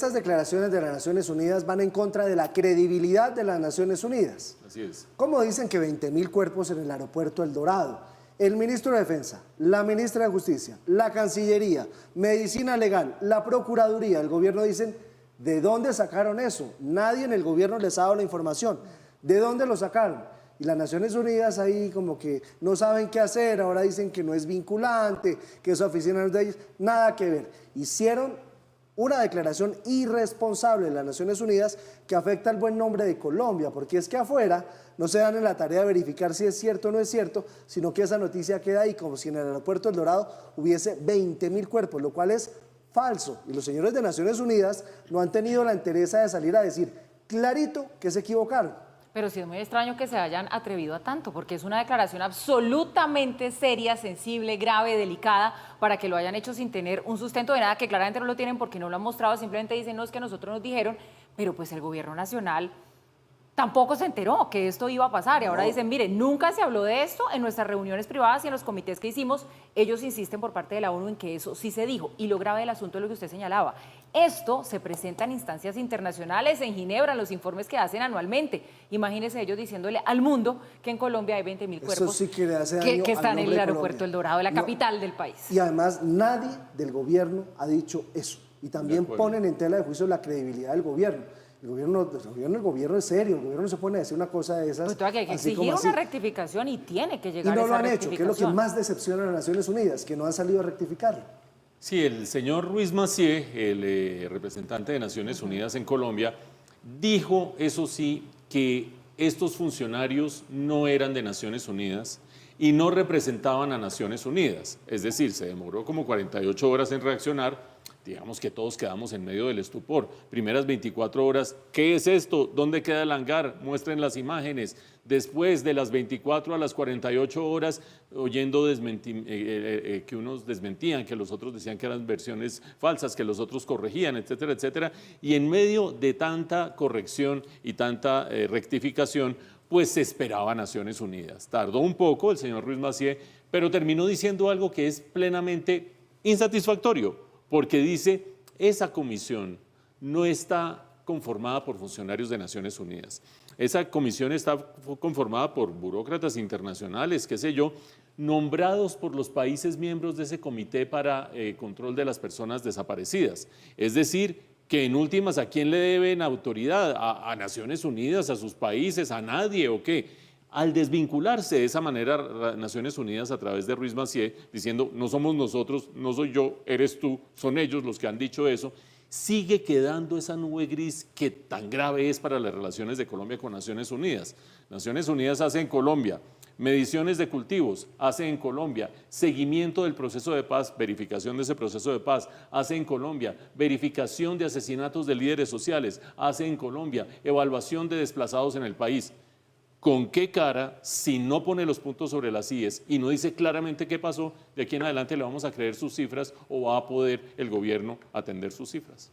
Estas declaraciones de las Naciones Unidas van en contra de la credibilidad de las Naciones Unidas. Así es. ¿Cómo dicen que 20.000 cuerpos en el aeropuerto El Dorado? El ministro de Defensa, la ministra de Justicia, la Cancillería, Medicina Legal, la Procuraduría, el gobierno dicen, ¿de dónde sacaron eso? Nadie en el gobierno les ha dado la información. ¿De dónde lo sacaron? Y las Naciones Unidas ahí como que no saben qué hacer, ahora dicen que no es vinculante, que esa oficina no es de ellos, nada que ver. Hicieron una declaración irresponsable de las Naciones Unidas que afecta al buen nombre de Colombia, porque es que afuera no se dan en la tarea de verificar si es cierto o no es cierto, sino que esa noticia queda ahí como si en el aeropuerto El Dorado hubiese 20.000 cuerpos, lo cual es falso. Y los señores de Naciones Unidas no han tenido la entereza de salir a decir clarito que se equivocaron. Pero sí es muy extraño que se hayan atrevido a tanto, porque es una declaración absolutamente seria, sensible, grave, delicada, para que lo hayan hecho sin tener un sustento de nada, que claramente no lo tienen porque no lo han mostrado, simplemente dicen, no, es que nosotros nos dijeron, pero pues el gobierno nacional tampoco se enteró que esto iba a pasar y ahora dicen, mire, nunca se habló de esto en nuestras reuniones privadas y en los comités que hicimos. Ellos insisten por parte de la ONU en que eso sí se dijo. Y lo grave del asunto es lo que usted señalaba. Esto se presenta en instancias internacionales, en Ginebra, en los informes que hacen anualmente. Imagínense ellos diciéndole al mundo que en Colombia hay 20.000 cuerpos sí que, le hace daño que están en el aeropuerto Colombia. El Dorado, la capital del país. Y además nadie del gobierno ha dicho eso. Y también ponen en tela de juicio la credibilidad del gobierno. El gobierno es serio, el gobierno no se pone a decir una cosa de esas. Pues hay que exigir una rectificación y tiene que llegar a esa rectificación. Y no lo han hecho, que es lo que más decepciona a las Naciones Unidas, que no han salido a rectificarlo. Sí, el señor Ruiz Massieu, el representante de Naciones Unidas en Colombia, dijo, eso sí, que estos funcionarios no eran de Naciones Unidas y no representaban a Naciones Unidas. Es decir, se demoró como 48 horas en reaccionar. Digamos que todos quedamos en medio del estupor. Primeras 24 horas, ¿qué es esto? ¿Dónde queda el hangar? Muestren las imágenes. Después de las 24 a las 48 horas, oyendo que unos desmentían, que los otros decían que eran versiones falsas, que los otros corregían, etcétera, etcétera. Y en medio de tanta corrección y tanta rectificación, pues se esperaba Naciones Unidas. Tardó un poco el señor Ruiz Massieu, pero terminó diciendo algo que es plenamente insatisfactorio, porque dice, esa comisión no está conformada por funcionarios de Naciones Unidas. Esa comisión está conformada por burócratas internacionales, qué sé yo, nombrados por los países miembros de ese comité para control de las personas desaparecidas. Es decir, que en últimas, ¿a quién le deben autoridad? ¿A Naciones Unidas, a sus países, a nadie o qué? Al desvincularse de esa manera Naciones Unidas a través de Ruiz Massieu, diciendo no somos nosotros, no soy yo, eres tú, son ellos los que han dicho eso, sigue quedando esa nube gris que tan grave es para las relaciones de Colombia con Naciones Unidas. Naciones Unidas hace en Colombia mediciones de cultivos, hace en Colombia seguimiento del proceso de paz, verificación de ese proceso de paz, hace en Colombia verificación de asesinatos de líderes sociales, hace en Colombia evaluación de desplazados en el país. ¿Con qué cara, si no pone los puntos sobre las IES y no dice claramente qué pasó, de aquí en adelante le vamos a creer sus cifras o va a poder el gobierno atender sus cifras?